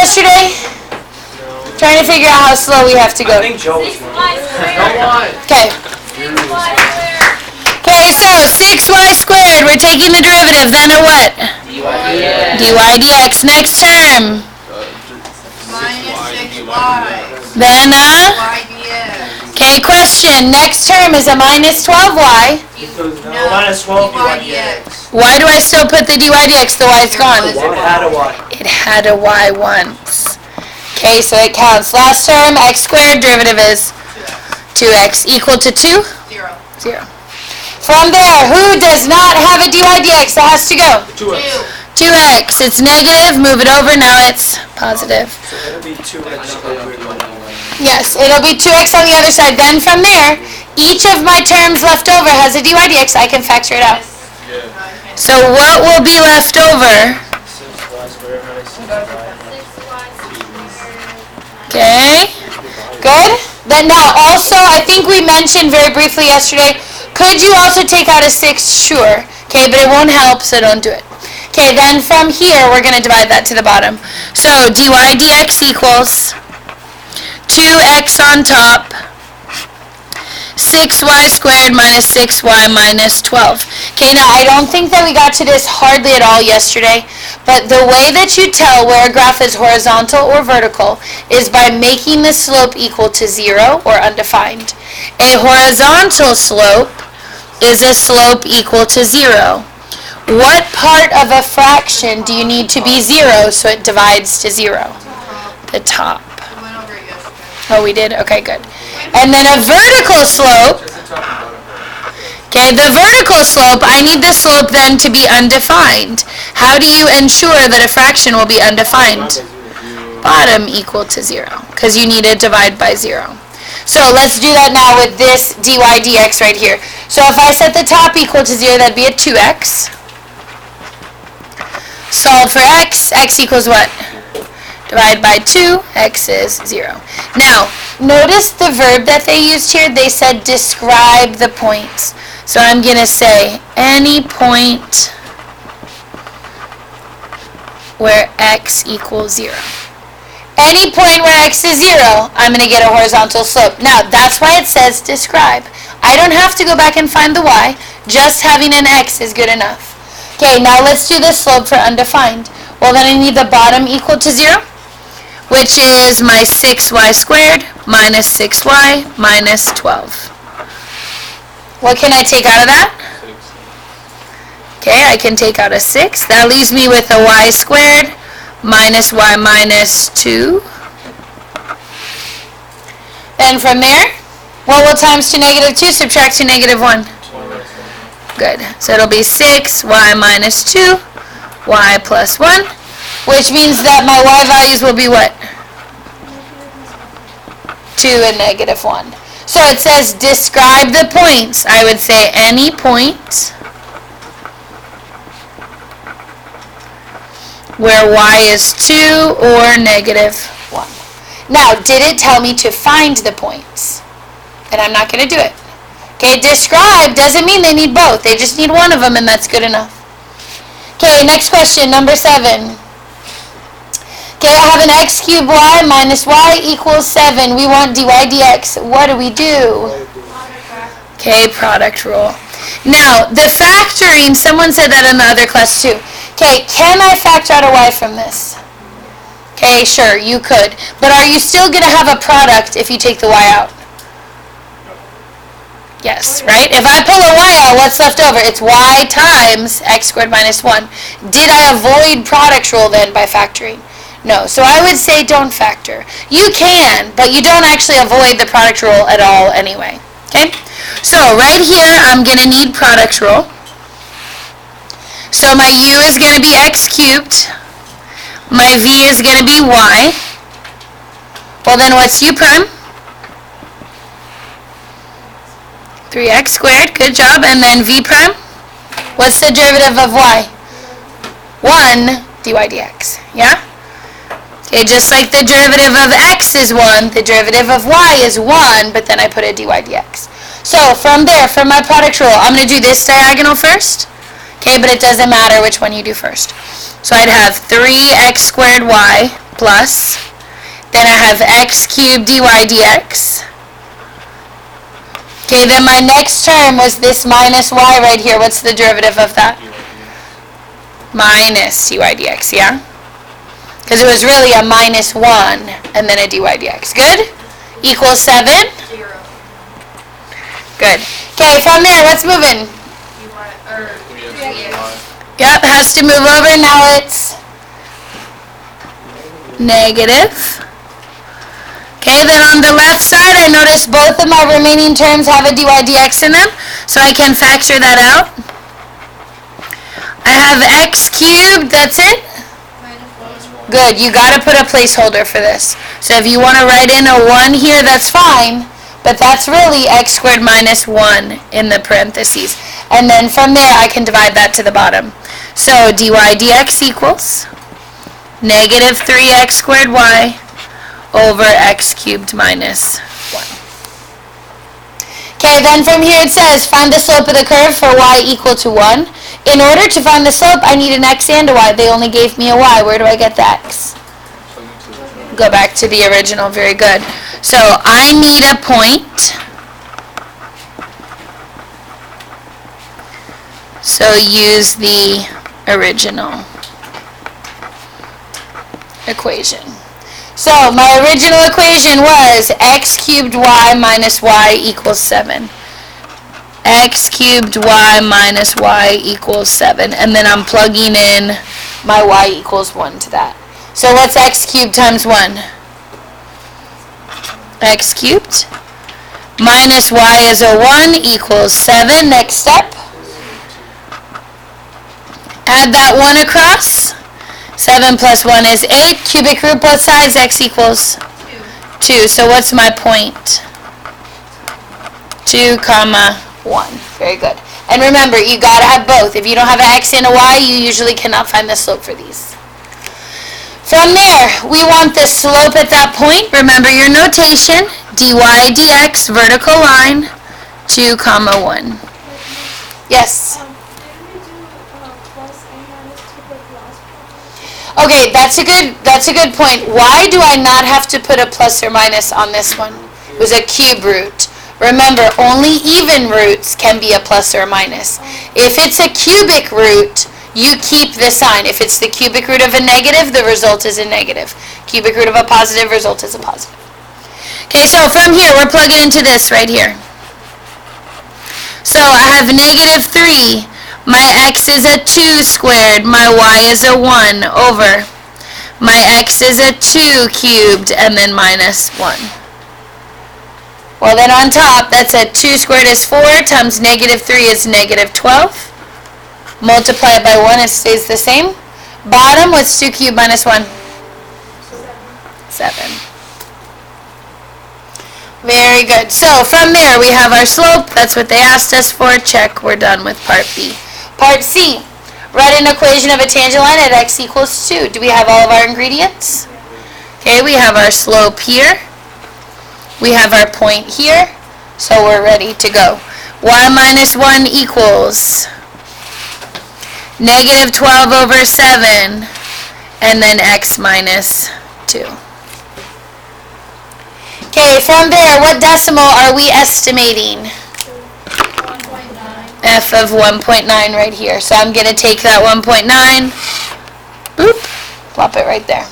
yesterday? Trying to figure out how slow we have to go. I think Joe was one. Okay. Okay, so 6y squared. We're taking the derivative. Then a what? dy dx. Next term. Minus 6y. Then a... Y dx. Okay, question. Next term is a minus 12y. No, minus 12 y dy dx. Why do I still put the dy dx? The y is gone. It had a y. It had a y once. Okay, so it counts. Last term, x squared, derivative is 2x equal to 2? 0. 0. From there, who does not have a dy dx? That has to go. 2x. 2x. It's negative. Move it over. Now it's positive. So it'll be 2x over 1. Yes, it'll be 2x on the other side. Then from there, each of my terms left over has a dy dx. I can factor it out. So what will be left over? 6y squared minus 6y. Okay, good. Then now also, I think we mentioned very briefly yesterday, could you also take out a 6? Sure. Okay, but it won't help, so don't do it. Okay, then from here, we're going to divide that to the bottom. So dy dx equals 2x on top, 6y squared minus 6y minus 12. Okay, now I don't think that we got to this hardly at all yesterday, but the way that you tell where a graph is horizontal or vertical is by making the slope equal to 0 or undefined. A horizontal slope is a slope equal to 0. What part of a fraction do you need to be 0 so it divides to 0? The top. We went over it yesterday. Oh, we did? Okay, good. And then a vertical slope. Okay, the vertical slope, I need the slope then to be undefined. How do you ensure that a fraction will be undefined? Bottom equal to 0, because you need to divide by 0. So let's do that now with this dy dx right here. So if I set the top equal to 0, that'd be a 2x. Solve for x. X equals what? Divide by 2, x is 0. Now, notice the verb that they used here. They said describe the points. So I'm going to say any point where x equals 0. Any point where x is 0, I'm going to get a horizontal slope. Now, that's why it says describe. I don't have to go back and find the y. Just having an x is good enough. Okay, now let's do the slope for undefined. Well, then I need the bottom equal to 0, which is my 6y squared minus 6y minus 12. What can I take out of that? 6. Okay, I can take out a 6. That leaves me with a y squared minus y minus 2. And from there, what will times to negative 2 subtract to negative 1? Good. So it'll be 6y minus 2, y plus 1, which means that my y values will be what? 2 and negative 1. So it says describe the points. I would say any point where y is 2 or negative 1. Now, did it tell me to find the points? And I'm not going to do it. Okay, describe doesn't mean they need both. They just need one of them, and that's good enough. Okay, next question, number 7. Okay, I have an x cubed y minus y equals 7. We want dy dx. What do we do? Okay, product rule. Now, the factoring, someone said that in the other class too. Okay, can I factor out a y from this? Okay, sure, you could. But are you still going to have a product if you take the y out? Yes, right? If I pull a y out, what's left over? It's y times x squared minus 1. Did I avoid product rule then by factoring? No. So I would say don't factor. You can, but you don't actually avoid the product rule at all anyway. Okay? So right here, I'm going to need product rule. So my u is going to be x cubed. My v is going to be y. Well then what's u prime? 3x squared, good job. And then v prime? What's the derivative of y? 1 dy dx, yeah? Okay, just like the derivative of x is 1, the derivative of y is 1, but then I put a dy dx. So from there, from my product rule, I'm going to do this diagonal first. Okay, but it doesn't matter which one you do first. So I'd have 3x squared y plus, then I have x cubed dy dx. Okay, then my next term was this minus y right here. What's the derivative of that? Minus dy dx, yeah? Because it was really a minus 1 and then a dy dx. Good? Equals 7? 0. Good. Okay, from there, what's moving? You want it, or, Yep, has to move over. Now it's negative. Okay, then on the left side, I notice both of my remaining terms have a dy dx in them, so I can factor that out. I have x cubed, that's it? Good, you got to put a placeholder for this. So if you want to write in a 1 here, that's fine, but that's really x squared minus 1 in the parentheses. And then from there, I can divide that to the bottom. So dy dx equals negative 3x squared y over x cubed minus 1. Okay, then from here it says, find the slope of the curve for y equal to 1. In order to find the slope, I need an x and a y. They only gave me a y. Where do I get the x? Go back to the original. Very good. So I need a point. So use the original equation. So my original equation was x cubed y minus y equals 7. X cubed y minus y equals 7. And then I'm plugging in my y equals 1 to that. So what's x cubed times 1? X cubed minus y is a 1 equals 7. Next step. Add that 1 across. 7 plus 1 is 8. Cubic root both sides. X equals 2. So what's my point? 2 comma 1. Very good. And remember, you got to have both. If you don't have an x and a y, you usually cannot find the slope for these. From there, we want the slope at that point. Remember your notation. dy dx, vertical line, 2 comma 1. Yes? Okay, that's a good point. Why do I not have to put a plus or minus on this one? It was a cube root. Remember, only even roots can be a plus or a minus. If it's a cubic root, you keep the sign. If it's the cubic root of a negative, the result is a negative. Cubic root of a positive, result is a positive. Okay, so from here, we're plugging into this right here. So I have negative 3. My x is a 2 squared. My y is a 1 over. My x is a 2 cubed, and then minus 1. Well, then on top, that's a 2 squared is 4 times negative 3 is negative 12. Multiply it by 1, it stays the same. Bottom, what's 2 cubed minus 1? 7. Very good. So from there, we have our slope. That's what they asked us for. Check. We're done with part B. Part C. Write an equation of a tangent line at x equals 2. Do we have all of our ingredients? Okay, we have our slope here. We have our point here. So we're ready to go. Y minus 1 equals negative 12 over 7, and then x minus 2. Okay, from there, what decimal are we estimating? 1.9. F of 1.9 right here. So I'm going to take that 1.9, boop, plop it right there.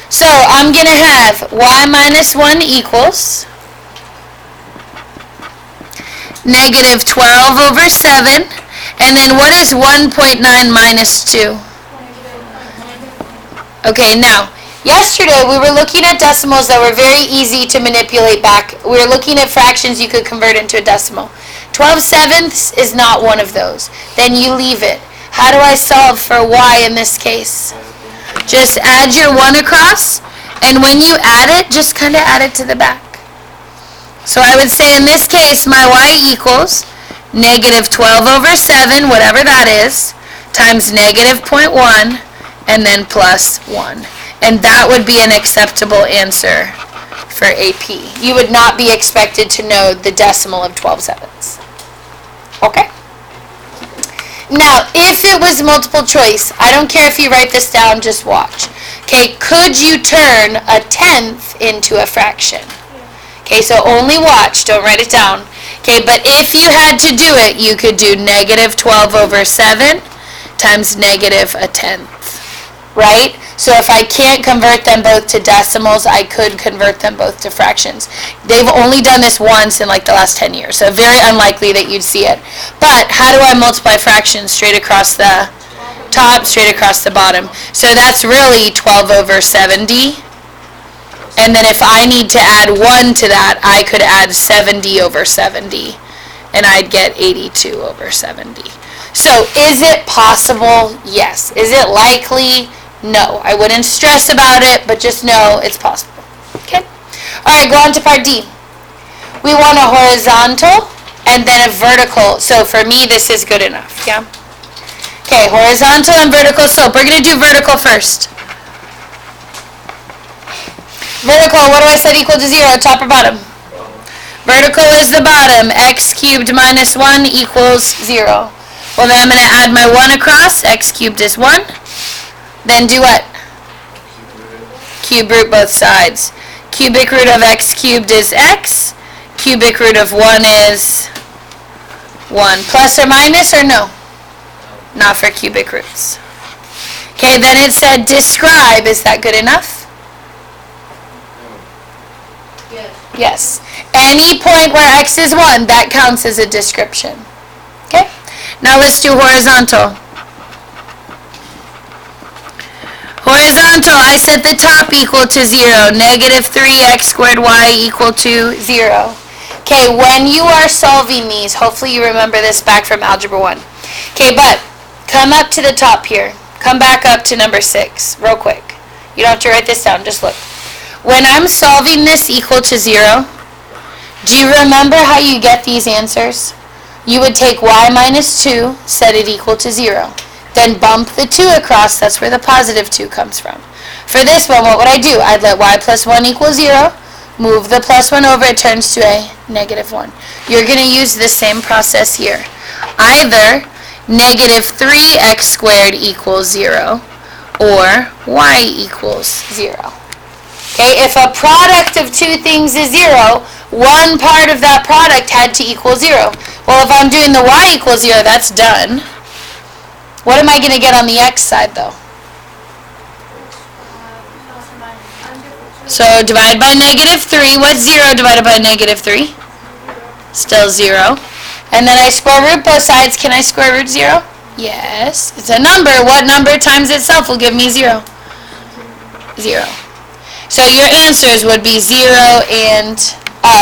So I'm going to have y minus 1 equals negative 12 over 7. And then what is 1.9 minus 2? Okay, now, yesterday we were looking at decimals that were very easy to manipulate back. We were looking at fractions you could convert into a decimal. 12/7 is not one of those. Then you leave it. How do I solve for y in this case? Just add your 1 across, and when you add it, just kind of add it to the back. So I would say in this case, my y equals negative 12 over 7, whatever that is, times negative 0.1, and then plus 1. And that would be an acceptable answer for AP. You would not be expected to know the decimal of 12/7. Okay? Now, if it was multiple choice, I don't care if you write this down, just watch. Okay, could you turn a tenth into a fraction? Okay, so only watch, don't write it down. Okay, but if you had to do it, you could do negative 12 over 7 times negative a tenth, right? So if I can't convert them both to decimals, I could convert them both to fractions. They've only done this once in like the last 10 years, so very unlikely that you'd see it. But how do I multiply fractions straight across the top, straight across the bottom? So that's really 12 over 70. And then if I need to add 1 to that, I could add 70 over 70. And I'd get 82 over 70. So is it possible? Yes. Is it likely? No. I wouldn't stress about it, but just know it's possible. Okay? All right, go on to part D. We want a horizontal and then a vertical. So for me, this is good enough. Yeah? Okay, horizontal and vertical slope. We're going to do vertical first. Vertical, what do I set equal to 0, top or bottom? Vertical is the bottom. X cubed minus 1 equals 0. Well, then I'm going to add my 1 across. X cubed is 1. Then do what? Cube root both sides. Cubic root of x cubed is x. Cubic root of 1 is 1. Plus or minus or no? Not for cubic roots. Okay, then it said describe. Is that good enough? Yes. Any point where x is 1, that counts as a description. Okay? Now let's do horizontal. Horizontal, I set the top equal to 0. Negative 3x squared y equal to 0. Okay, when you are solving these, hopefully you remember this back from Algebra 1. Okay, but come up to the top here. Come back up to number 6, real quick. You don't have to write this down, just look. When I'm solving this equal to 0, do you remember how you get these answers? You would take y minus 2, set it equal to 0. Then bump the 2 across, that's where the positive 2 comes from. For this one, what would I do? I'd let y plus 1 equal 0, move the plus 1 over, it turns to a negative 1. You're going to use the same process here. Either negative 3x squared equals 0, or y equals 0. Okay, if a product of two things is 0, one part of that product had to equal 0. Well, if I'm doing the y equals 0, that's done. What am I going to get on the x side, though? So divide by negative 3. What's 0 divided by negative 3? Still 0. And then I square root both sides. Can I square root 0? Yes. It's a number. What number times itself will give me 0? 0. So your answers would be 0 and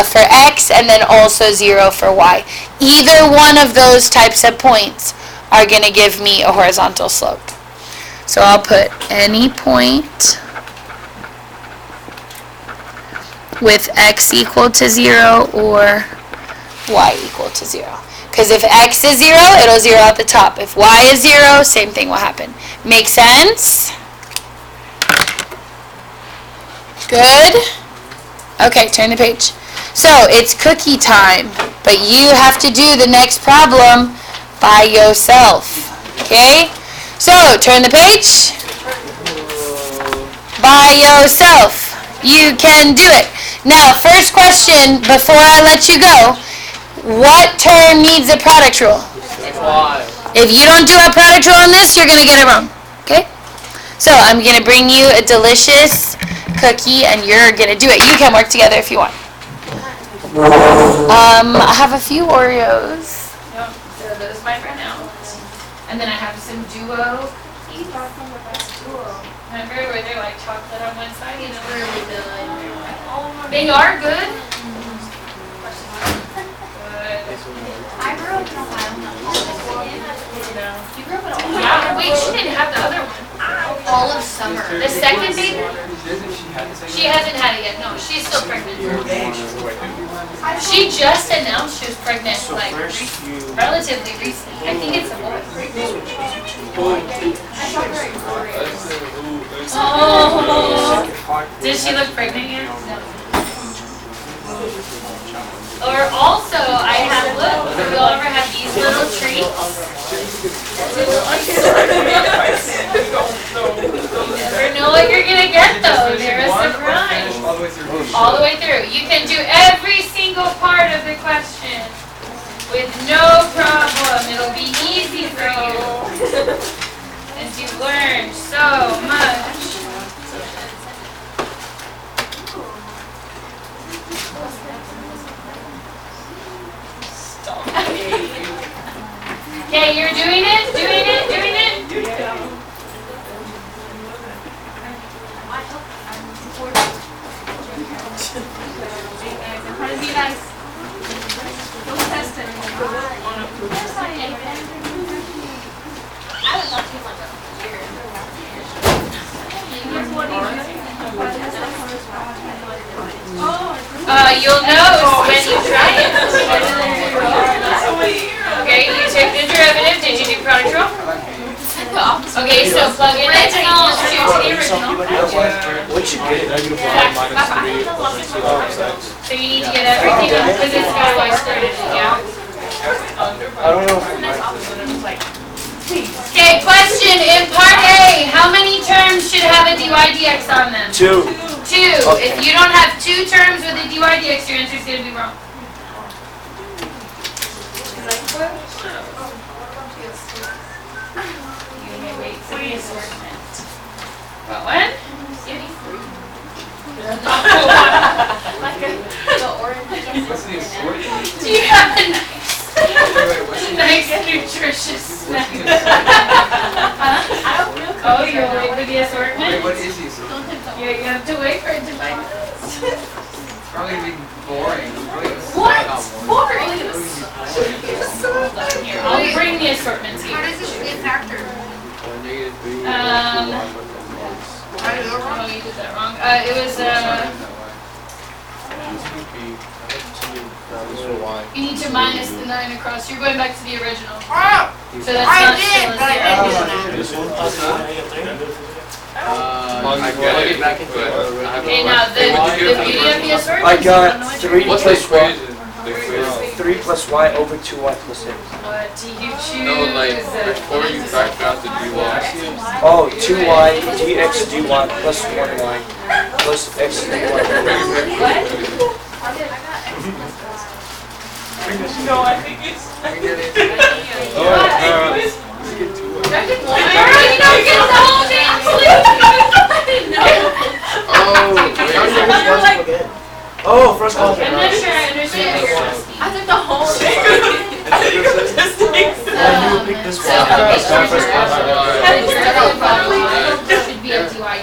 for x, and then also 0 for y. Either one of those types of points are going to give me a horizontal slope. So I'll put any point with x equal to 0 or y equal to 0. Because if x is 0, it'll 0 at the top. If y is 0, same thing will happen. Make sense? Good? Okay, turn the page. So, it's cookie time, but you have to do the next problem by yourself. Okay? So, turn the page. By yourself. You can do it. Now, first question, before I let you go, what term needs a product rule? If you don't do a product rule on this, you're going to get it wrong. Okay? So, I'm going to bring you a delicious cookie, and you're going to do it. You can work together if you want. I have a few Oreos. Yep, so those might run out. And then I have some Duo cookies. Remember where they're like chocolate on one side? You know, really good. They are good. I grew up in Ohio. You grew up in Ohio? Yeah. Wait, she didn't have the other one. All of summer. The second baby? She hasn't had it yet. No, she's still pregnant. She just announced she was pregnant, like, relatively recently. I think it's a boy. Oh. Did she look pregnant yet? No. Or also, I have, look, do you all ever have these little treats? You never know what you're gonna get though. They're a surprise. All the way through. All the way through. You can do every single part of the question with no problem. It'll be easy for you. And you've learned so much. Okay, you're doing it, doing it, doing it. Try to be nice. Don't test it. I would love to like You'll know when you try it. Okay, you took the derivative. Did you do product rule? Okay, so plug in original to the original. Once you get it, -1 minus 3 over 2 times x. So you need to get everything up because it's got y squared in it, yeah? I don't know if Okay, question in part A. How many terms should have a dy dx on them? 2. 2. Okay. If you don't have 2 terms with a dy dx, your answer's going to be wrong. You may wait for the assortment. What one? What's the assortment? Do you have a nice, Wait, nutritious snack? Huh? Oh, you'll wait for the assortment? Wait, what is the assortment? Yeah, you have to wait for it to find It's probably gonna be boring. What? Boring. Here, I'll bring the assortments How here. does this be a factor? Oh, you did that wrong. It was, you need to minus the 9 across. You're going back to the original. So that's not still a zero. This one? I got it back into it. Okay, now the beauty of the assortment. I got 3 What's the plus y. equation? The equation. 3 plus y over 2y plus 6. What do you choose? No, like before you factor out the dy. Oh, 2y dx dy plus 1y plus x dy. What? No, I think it's. Girl, you don't get the whole damn sleep. Oh, first call. I'm not sure I understand. I took the whole thing. You pick this So, one. okay, First call, first call. should be a DY.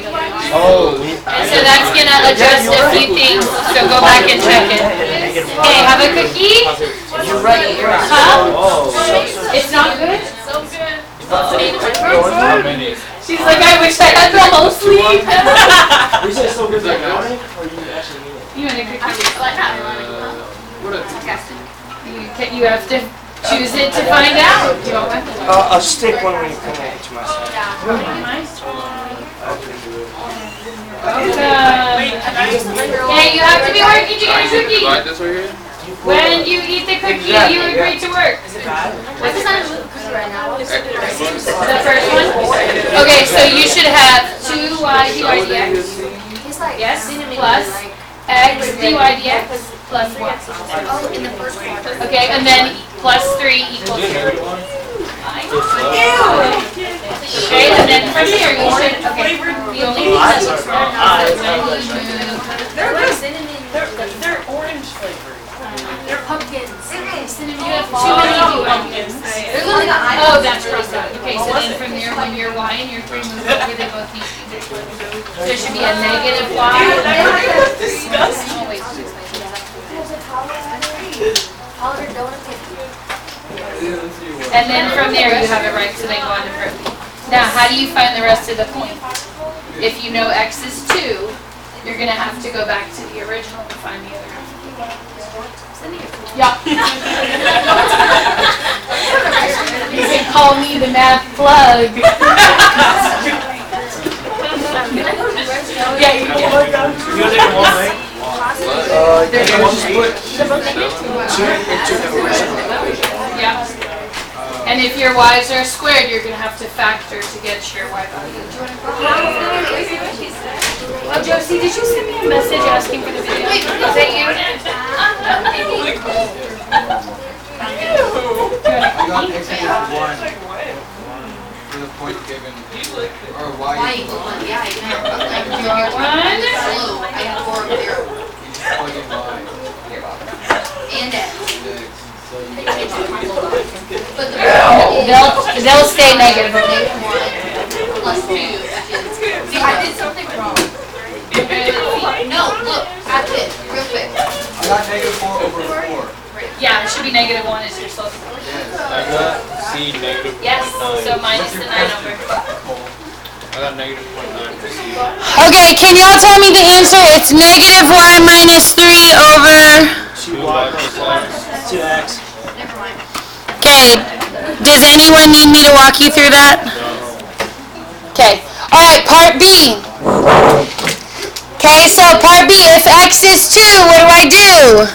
Oh. And so that's gonna adjust a few things, so go back and check it. Okay, have a cookie? You're right. Huh? Oh. It's not good? So good. How many? She's like, I wish I had the whole sleeve. You say so good like morning, or you actually mean it? You want a cookie? Like that. What a You have to choose it to find out. Do you want one? I'll stick one when you come over to my side. Okay, you have to be working to get a cookie. divide this right here? When you eat the cookie, you agree to work. What's the size of the cookie right now? The first one? Okay, so you should have 2y dy dx, It's like yes, cinnamon plus like x dy dx plus 1. oh in the first part. Okay, and then plus 3 equals 0. Okay, and then from here you should, okay, the only thing that looks wrong is that when you move, They're cinnamon. They're orange flavored. They're pumpkins. Cinnamon. you have too many pumpkins. They're literally oh, that's crossed out. Okay, so then from there, when your y and your 3 move over, they both need to be equal. So there should be a negative y. Disgusting. Oh, wait. Powdered donut cookie. And then from there, you have it right, so they go on to protein. Now, how do you find the rest of the point? If you know x is 2, you're going to have to go back to the original to find the other half. Yeah. You can call me the math plug. Yeah, you can. You gonna take it one, right? They're you both just put 2 into the original. Yeah. And if your y's are squared, you're going to have to factor to get your y value. Oh, Josie, did you send me a message asking for the video? Wait, was that you? I got x equals 1 for the point given, or y equals 1. Yeah, I have 4 over 0. You just plug in y. And X. So you But the They'll stay negative. plus 2, see, I did something wrong. No, look, at it, real quick. I got negative 4 over 4. Yeah, it should be -1 is your slope. Yes. I got C negative Yes, 0.9. so minus the 9 over. I got negative 0.9 for C. Okay, can y'all tell me the answer? It's negative y minus 3 over... 2y plus x. 2x. Never mind. Okay, does anyone need me to walk you through that? Okay, alright, part B. Okay, so part B, if x is 2, what do I do?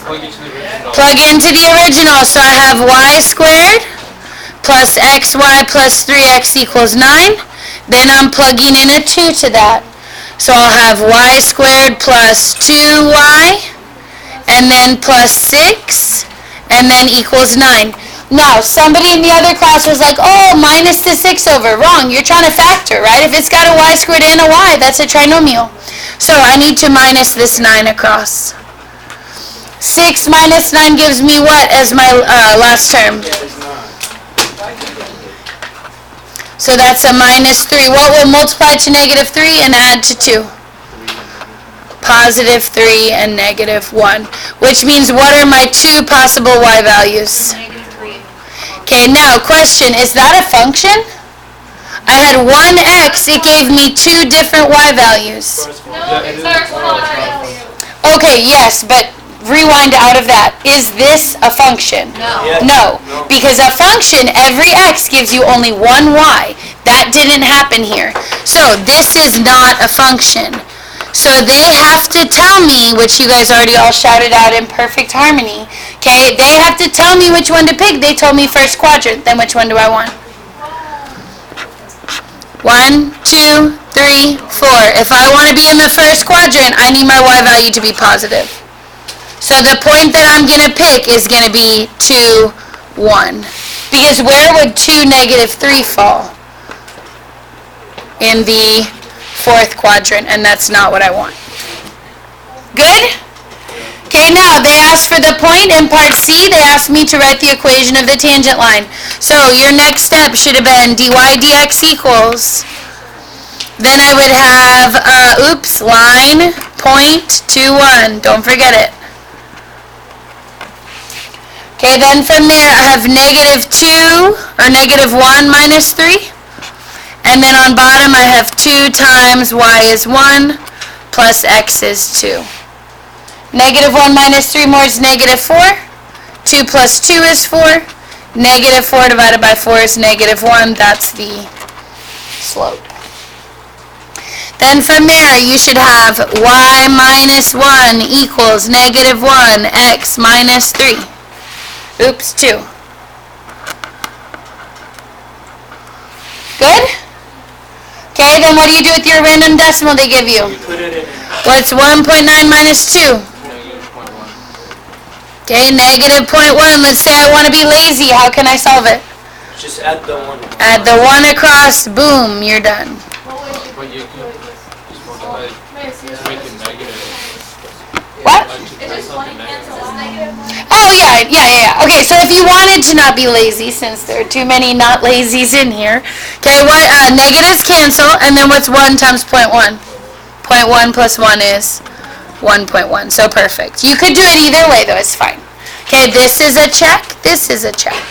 Plug into the original. Plug into the original, so I have y squared plus xy plus 3x equals 9. Then I'm plugging in a 2 to that. So I'll have y squared plus 2y, and then plus 6, and then equals 9. Now, somebody in the other class was like, oh, minus the 6 over. Wrong, you're trying to factor, right? If it's got a y squared and a y, that's a trinomial. So I need to minus this 9 across. 6 minus 9 gives me what as my last term? So that's a minus 3. What will multiply to negative 3 and add to 2? Positive 3 and negative 1. Which means what are my 2 possible y values? Negative 3. Okay, now question, is that a function? I had 1x, it gave me 2 different y values. Yeah, it is. Okay, yes, but rewind out of that. Is this a function? No. Yeah. No, because a function, every x gives you only one y. That didn't happen here. So this is not a function. So they have to tell me, which you guys already all shouted out in perfect harmony, okay, they have to tell me which one to pick. They told me first quadrant, then which one do I want? 1, 2, 3, 4. If I want to be in the first quadrant, I need my y value to be positive. So the point that I'm going to pick is going to be 2, 1. Because where would 2, negative 3 fall? In the fourth quadrant, and that's not what I want. Good? Okay, now they asked for the point in part C. They asked me to write the equation of the tangent line. So your next step should have been dy dx equals. Then I would have, line, point, 2, 1. Don't forget it. Okay, then from there I have negative 2, or negative 1 minus 3. And then on bottom I have 2 times y is 1 plus x is 2. Negative 1 minus 3 more is negative 4. 2 plus 2 is 4. Negative 4 divided by 4 is negative 1. That's the slope. Then from there you should have y minus 1 equals negative 1 x minus 3. Oops, 2. Good? Okay, then what do you do with your random decimal they give you? You put it in. What's 1.9 minus 2? Negative 0.1. Okay, negative 0.1. Let's say I want to be lazy. How can I solve it? Just add the 1. Add the 1 across. Boom, you're done. But you can just multiply it to make it negative. What? Like to make something negative. Oh, yeah. Okay, so if you wanted to not be lazy, since there are too many not lazies in here, okay, what negatives cancel, and then what's 1 times 0.1? 0.1 plus 1 is 1.1, so perfect. You could do it either way, though, it's fine. Okay, this is a check, this is a check.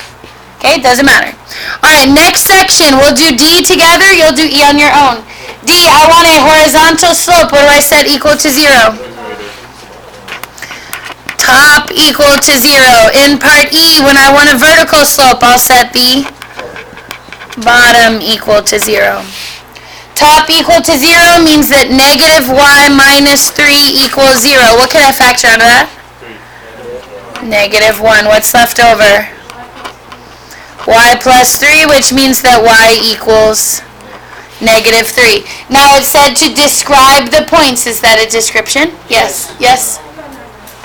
Okay, doesn't matter. Alright, next section, we'll do D together, you'll do E on your own. D, I want a horizontal slope, what do I set equal to 0? Top equal to 0. In part E, when I want a vertical slope, I'll set the bottom equal to 0. Top equal to 0 means that negative y minus 3 equals 0. What can I factor out of that? Negative 1. What's left over? y plus 3, which means that y equals negative 3. Now it said to describe the points. Is that a description? Yes. Yes?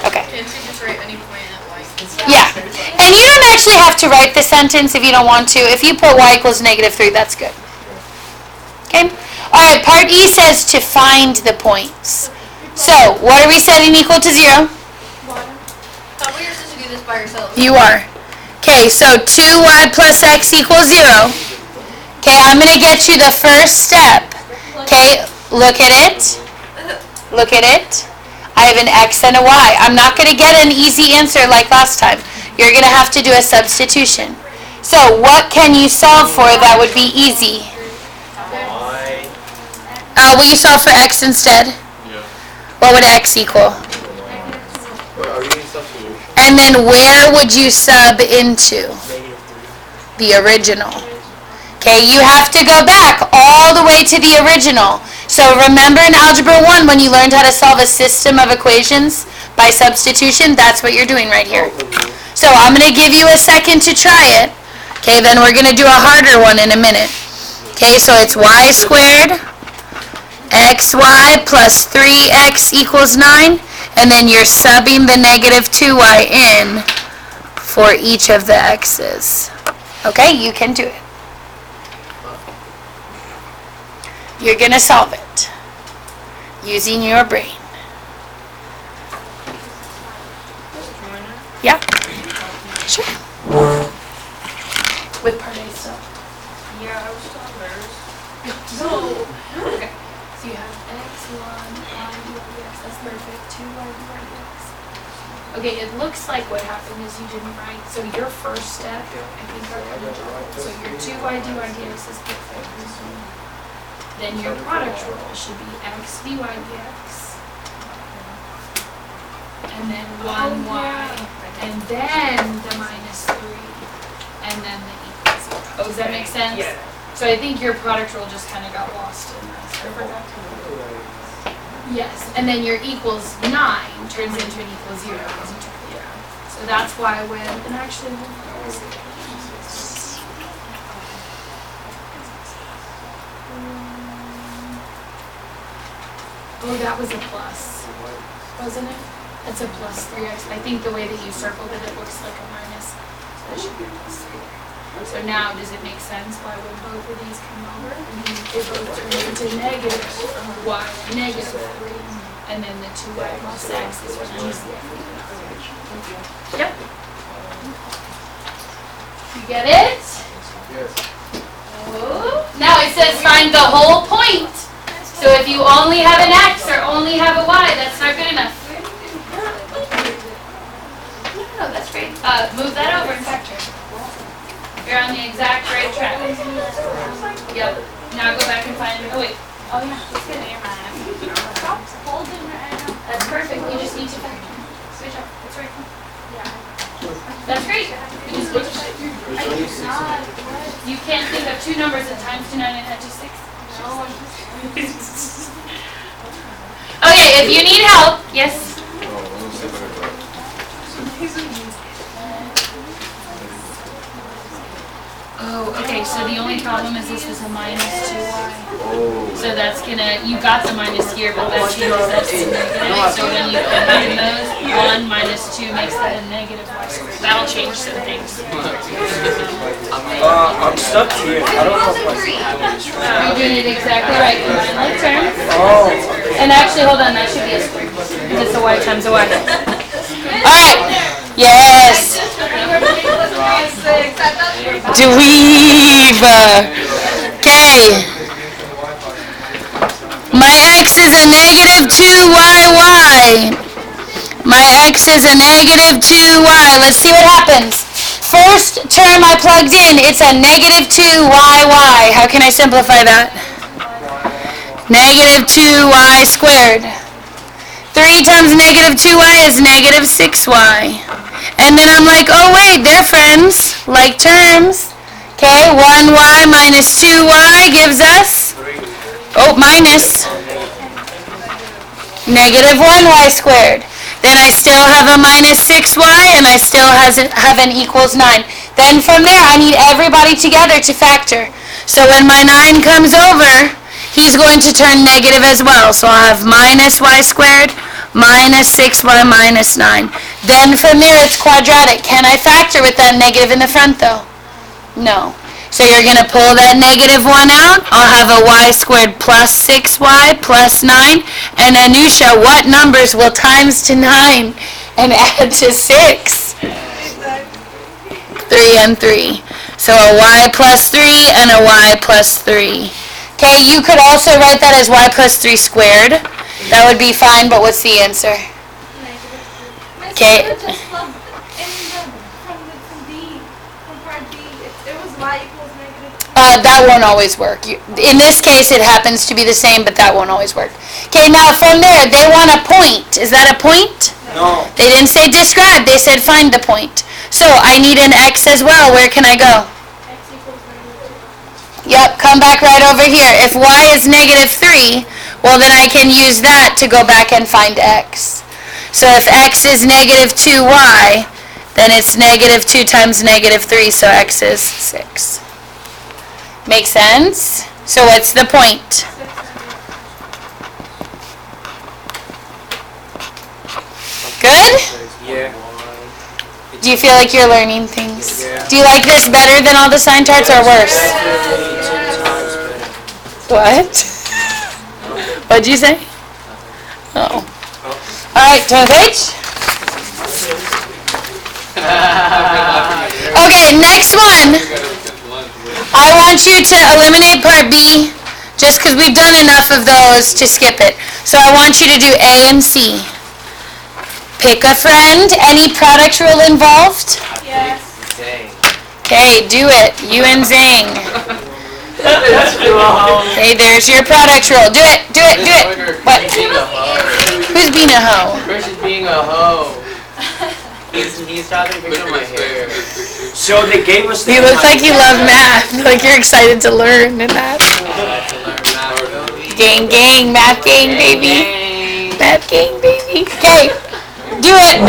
Okay. Can't you just write any point at like? Yeah. And you don't actually have to write the sentence if you don't want to. If you put y equals negative 3, that's good. Okay? Alright, part E says to find the points. So, what are we setting equal to 0? How about you're supposed to do this by yourself? You are. Okay, so 2y plus x equals 0. Okay, I'm going to get you the first step. Okay, look at it. Look at it. I have an x and a y. I'm not going to get an easy answer like last time. You're going to have to do a substitution. So what can you solve for that would be easy? Will you solve for x instead? Yeah. What would x equal? Are you in substitution? And then where would you sub into? The original. Okay, you have to go back all the way to the original. So remember in Algebra 1 when you learned how to solve a system of equations by substitution? That's what you're doing right here. So I'm going to give you a second to try it. Okay, then we're going to do a harder one in a minute. Okay, so it's y squared xy plus 3x equals 9. And then you're subbing the negative 2y in for each of the x's. Okay, you can do it. You're going to solve it using your brain. Yeah? Sure. With part A stuff. Yeah, I was still embarrassed. Okay. So you have x1, y dx, that's perfect. 2y dx. Okay, it looks like what happened is you didn't write. So your first step, I think, are kind of double. So your 2y dx is perfect. Then your product rule should be x dy dx. And then 1y. And then the minus 3. And then the equals 0. Oh, does that make sense? Yeah. So I think your product rule just kind of got lost in that. Yes, and then your equals 9 turns into an equals 0. Yeah. So that's why when, and actually, oh, that was a plus, wasn't it? That's a plus 3x. I think the way that you circled it, it looks like a minus. So that should be a plus 3. So now, does it make sense why when both of these come over, and then they both turn into negative y, negative 3, and then the 2y plus x is what I'm using. Yep. You get it? Yes. Oh. Now it says find the whole point. So if you only have an x or only have a y, that's not good enough. No, that's great. Move that over and factor. You're on the exact right track. Yep. Now go back and find. Oh wait. Oh yeah. That's good. That's perfect. You just need to factor. Good job. That's right. That's great. You just need to factor. You can't think of two numbers at times 2, 9, and add to 6. Okay. If you need help, yes. Oh, okay, so the only problem is this was a minus 2y. So that's gonna, you got the minus here, but that changes that to negative. So when you combine those, 1 minus 2 makes that a negative y squared. That'll change some things. I'm stuck here. I don't know if I'm doing this right. You're doing it exactly right. Combine like terms. Oh. And actually, hold on, that should be a square. Because it's a y times a y. Alright. Yes. Dweeb. Okay. My x is a negative 2yy. My x is a negative 2y. Let's see what happens. First term I plugged in, it's a negative 2yy. How can I simplify that? Negative 2y squared. 3 times negative 2y is negative 6y. And then I'm like, oh wait, they're friends, like terms. Okay, 1y minus 2y gives us, minus negative 1y squared. Then I still have a minus 6y, and I still have an equals 9. Then from there, I need everybody together to factor. So when my 9 comes over, he's going to turn negative as well. So I'll have minus y squared minus 6y minus 9. Then from there, it's quadratic. Can I factor with that negative in the front, though? No. So you're going to pull that negative 1 out. I'll have a y squared plus 6y plus 9. And Anusha, what numbers will times to 9 and add to 6? 3 and 3. So a y plus 3 and a y plus 3. Okay, you could also write that as y plus 3 squared. That would be fine, but what's the answer? Okay. From D, from part D, it was y equals negative. That won't always work. In this case, it happens to be the same, but that won't always work. Okay, now from there, they want a point. Is that a point? No. They didn't say describe. They said find the point. So I need an x as well. Where can I go? X equals negative 2. Yep, come back right over here. If y is negative 3, well then I can use that to go back and find x. So if x is negative 2y, then it's negative 2 times negative 3, so x is 6. Make sense? So what's the point? Good? Yeah. Do you feel like you're learning things? Yeah. Do you like this better than all the sign charts or worse? 10 times better. What? What'd you say? Oh. Alright, turn the page. Okay, next one. I want you to eliminate part B, just because we've done enough of those to skip it. So I want you to do A and C. Pick a friend. Any product rule involved? Yes. Okay, do it. You and Zing. Okay, there's your product rule. Do it, do it, do it. What? Who's being a hoe? Chris is being a hoe. He's talking to picture my hair. So they gave us the You look like you love math. Like you're excited to learn in that. Gang, gang, math gang, baby. Math gang, baby. Okay, do it.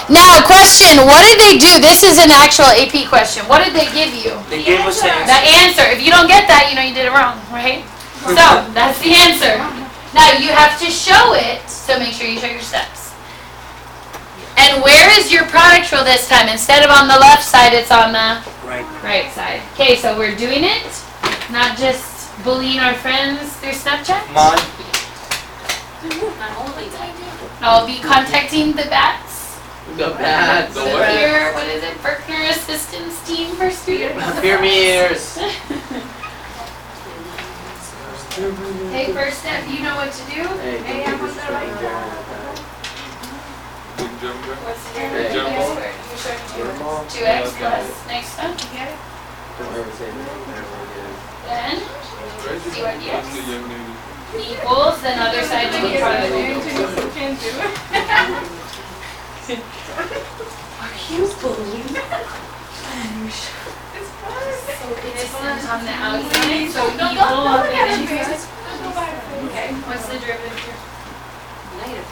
Now, question, what did they do? This is an actual AP question. What did they give you? They gave us the The answer. If you don't get that, you know you did it wrong, right? So, that's the answer. Now, you have to show it, so make sure you show your steps. And where is your product rule this time? Instead of on the left side, it's on the right side. Okay, so we're doing it, not just bullying our friends through Snapchat. Mine. I'll be contacting the BATS. The bad. The The what? peer, what is it? Berkner Assistance Team for Students. Fear me ears. Hey, first step, you know what to do. Hey, I'm on the right track. Big jumper. What's the Hey, jump ball. 2x plus next step. Get it? Then see what That's the yes young lady. equals. Then other side to the product. Can't do it. It's fun. It's on the outside, so No, equal. don't look at then it, increase. guys. Don't go by it. Okay, what's the derivative here? I got it.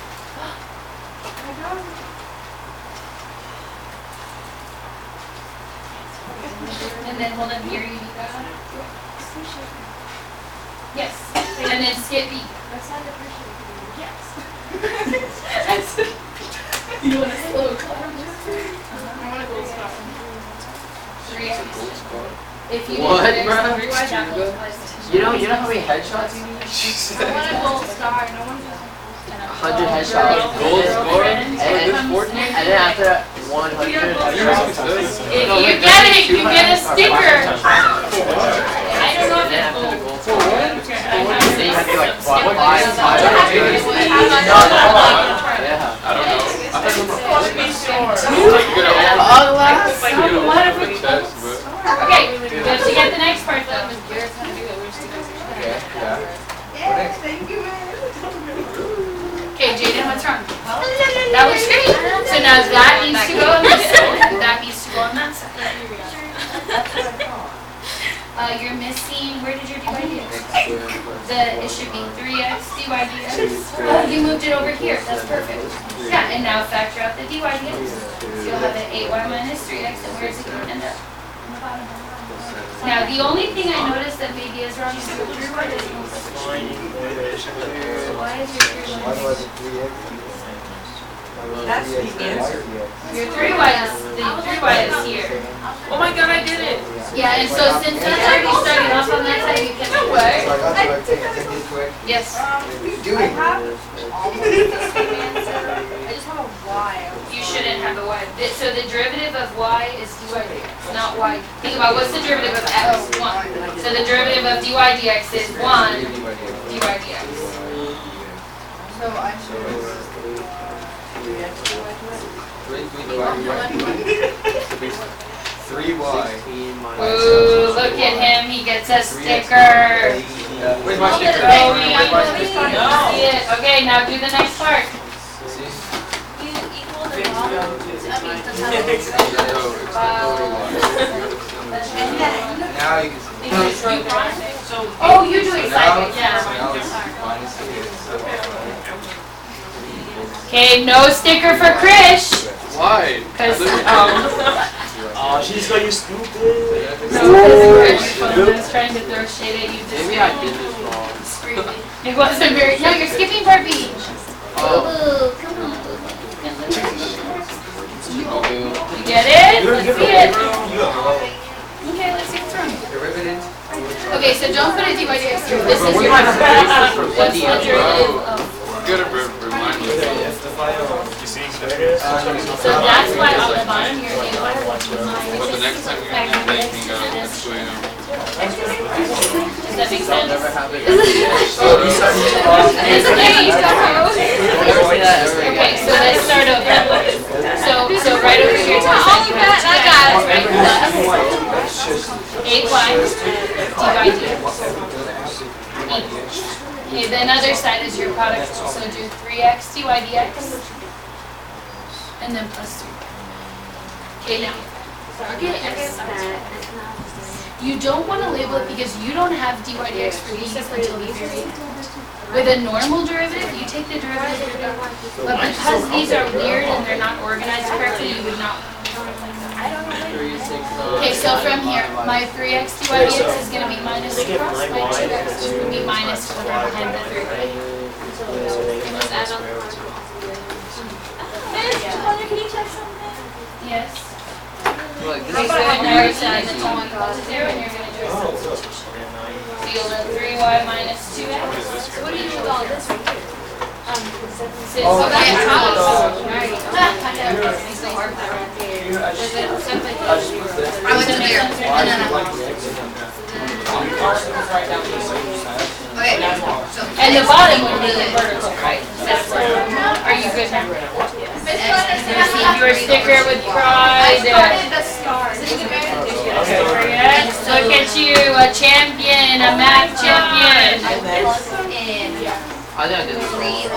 And then hold on here, you need that. Yes, and then skip B. That's not appreciated. Yes. You want a slow clap? I want to go stop. 3x. If you What, need bro? You know how many headshots you need? I want a gold star. No one does. 100 headshots. Gold score? And then, Fortnite? and then after that, 100 headshots. If you get it, you get a sticker. I don't know if Then it's after the gold. gold score, then you have to like Skip buy this. 5 Yeah. I don't know. I don't know. Supposed to be sure. You get a Oh, last. quick test, but. Okay, we have to get the next part though. Okay, yeah. Yeah, thank you, man. Okay, Jaden, what's wrong? That looks great. So now that needs to go on this side, that needs to go on that side. You're missing, where did your dy dx? It should be 3x dy dx. You moved it over here, that's perfect. Yeah, and now factor out the dy dx. So you'll have an 8y minus 3x, and where is it going to end up? Now, the only thing I noticed that maybe is wrong is your 3y decimal position. So why is your 3y? That's the answer. Your 3y is here. Oh my god, I did it! Yeah, and so since that's already starting off on that side, you can. No way! Yes. I have I just have a y. You shouldn't have a y. So the derivative of y is dy dx, not y. Think about what's the derivative of x? 1. So the derivative of dy dx is 1 dy dx. So I should. 3y. Ooh, look at him, he gets a sticker. Where's my sticker? Oh, we Where's my can sticker? see it. Okay, now do the next part. You equal the bottom, Now you can see. Oh, you do excitement, yeah. Now it's minus 8. Okay, no sticker for Krish. Why? Because, Oh, she's got you stupid. I was trying to throw shade at you just Maybe I did this wrong. discreetly. It wasn't very, no, you're skipping part B. Oh. Ooh, come on. You get it? Let's see it. Okay, let's see what's wrong. Okay, so don't put a dy dx here. This is your what's the derivative of? Good at remind me. So that's why on the bottom you're able But the next time you're going to be making explain them. Does that make sense? Never happened. Okay, so let's start over. So right over here to the side you have 2x, right? Plus 8y dy dx. Okay, the other side is your product, so do 3x dy dx, and then plus 3. Okay, now, get x. You don't want to label it because you don't have dy dx for these until the very end. With a normal derivative, you take the derivative, but because these are weird and they're not organized correctly, you would not. Okay, so from here, my 3x dy dx is going to be minus across, my 2x will be minus whatever behind the 3, right? Can you check something? Yes. Look, this Okay, is so so now you're easy. setting the total equal to 0 and you're going to do a substitution. So you'll have 3y minus 2x. So what do you do with all this right here? Okay, right. It's so hard that right there. I went to here. Okay. And the bottom would be the vertical, right? That's are you good now? Your sticker with pride. The stars. Yes, look at you, a champion, a math champion. I did this wrong.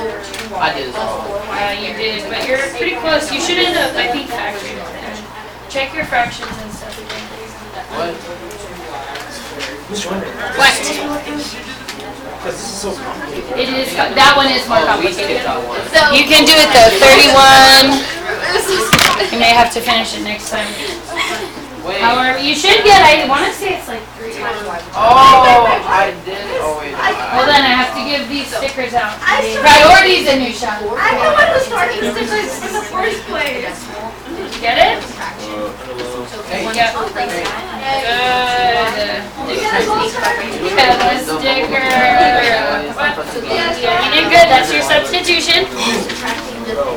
I did this wrong. You did, but you're pretty close. You should end up, I think, factoring. Check your fractions and stuff again. What? What? It is, that one is more Oh, we skipped complicated. that one. You can do it though, 31. You may have to finish it next time. Wait. However, you should get, I want to say it's like 3. Oh, I did. Oh, wait. Hold on, I have to give these stickers out. Priorities in your shot. I know what the starting stickers in the first place. Did you get it? Yep. Good. Yeah, the sticker. Yeah, you did good. That's your substitution.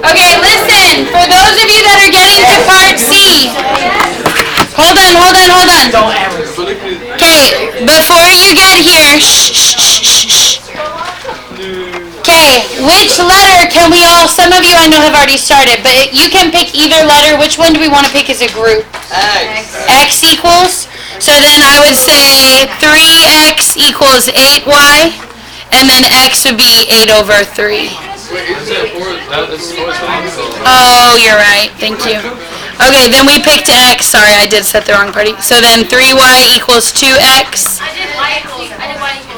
Okay, listen, for those of you that are getting to part C, hold on. Okay, before you get here, shh. Okay, which letter can we all, some of you I know have already started, but you can pick either letter. Which one do we want to pick as a group? X. X equals, so then I would say 3x equals 8y, and then x would be 8 over 3. Wait, is it 4? That is 4 times. Oh, you're right, thank you. Okay, then we picked x. Sorry, I did set the wrong party. So then 3y equals 2x. I did y equals.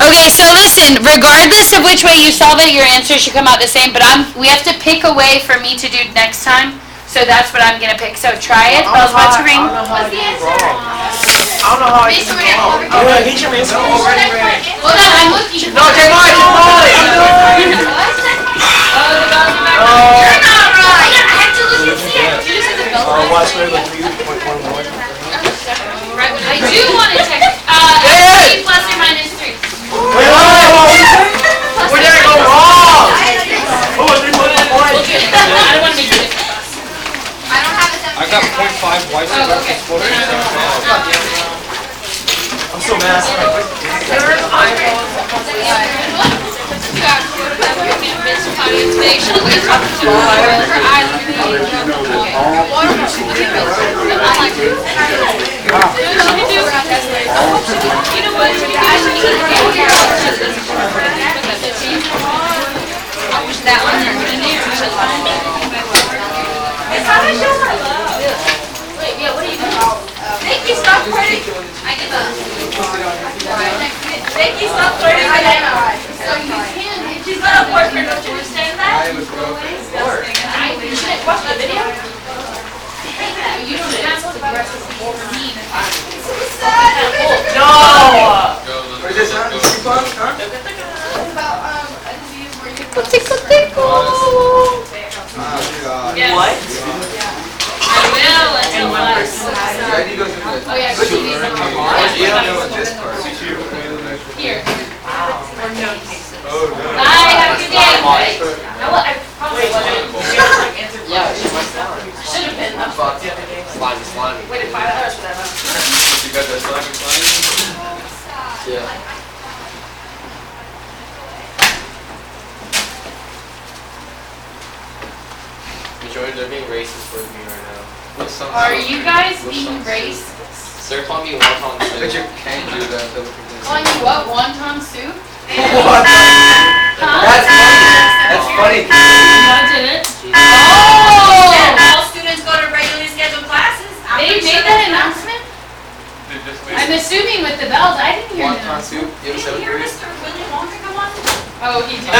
Okay, so listen, regardless of which way you solve it, your answer should come out the same, but we have to pick a way for me to do next time. So that's what I'm going to pick. So try it. Bells about to ring. What's the answer? I don't know how I Based can on get wrong. Get your answer. Hold on, I'm looking. No, take mine. You're not right. I have to look and see it. You just said the bell. Watch me like 3.11. I do want to check, 3 plus or minus 3. Wait, where did I go wrong? Oh, 3.1. I don't want to make it different. I don't have a I got 0.5 y Oh, okay. I'm so mad. Wait, yeah, what are you doing? Nikki, stop flirting. I give up. Nikki, stop flirting. So you can, She's got a boyfriend, don't you understand that? you shouldn't watch the video. You don't, you're not supposed to brush this over me. No! Where's this at? About a disease where you Yes. What? I will until last. Randy goes in the. Oh yeah, she needs some more. You don't know what this part is. Here. Oh, no. Bye, have a good day. No, I probably wasn't. Yeah, she must have. Should have been. Fuck. Slimy. Waited 5 hours for that, huh? You got that slimy? Yeah. Majority, they're being racist towards me right now. What's some? Are you guys being racist? They're calling me wonton But you soup. can't do that. They'll look at Calling you what? Wonton soup? What? Huh? That's funny. I didn't. And Oh! all students go to regularly scheduled classes. They made that announcement? I'm assuming with the bells. I didn't hear Wonton that. soup. You have Did you hear 7th grade? Mr. Willy Wonka come on? Oh, he did.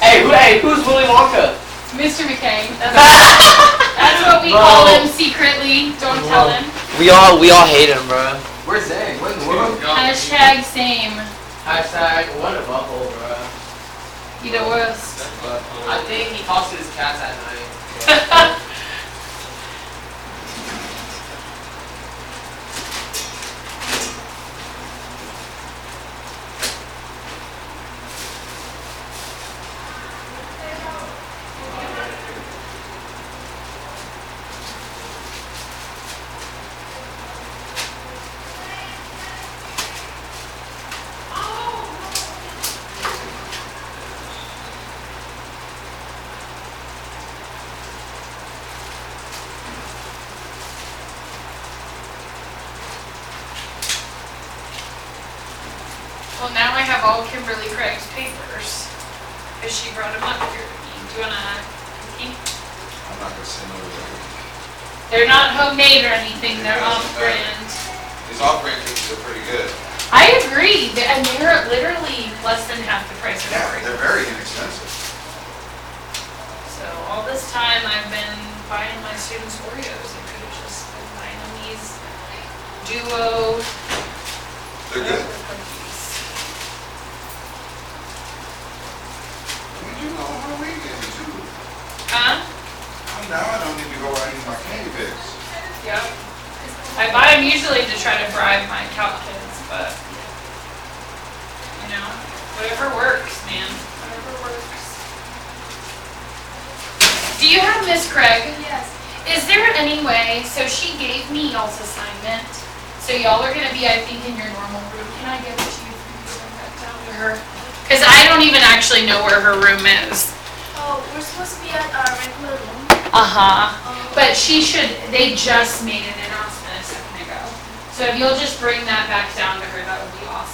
Hey, who's Willy Wonka? Mr. McKay. That's what we call him secretly. Don't tell him. We all hate him, bro. Where's Zane? What in the world? Hashtag same. Hashtag what a butthole, bro. You the worst. I think he talks to his cats at night. Well, now I have all Kimberly Craig's papers. Because she brought them up here to me. Do you want to keep? I'm not gonna say no to that. They're not homemade or anything. They're off-brand. These off-brand cookies are pretty good. I agree. And they're literally less than half the price of ours. They're very inexpensive. So all this time I've been buying my students Oreos. I could have just been buying them these Duo They're good. cookies. We do go on our weekends too. Huh? Now I don't need to go out and eat my candy bits. Yep. I buy them usually to try to bribe my calc kids, but you know, whatever works, man. Whatever works. Do you have Miss Craig? Yes. Is there any way, so she gave me y'all's assignment, so y'all are gonna be, I think, in your normal room. Can I give it to you for you to send that down to her? Because I don't even actually know where her room is. Oh, we're supposed to be at our regular room. Uh-huh. But they just made an announcement a second ago. So if you'll just bring that back down to her, that would be awesome.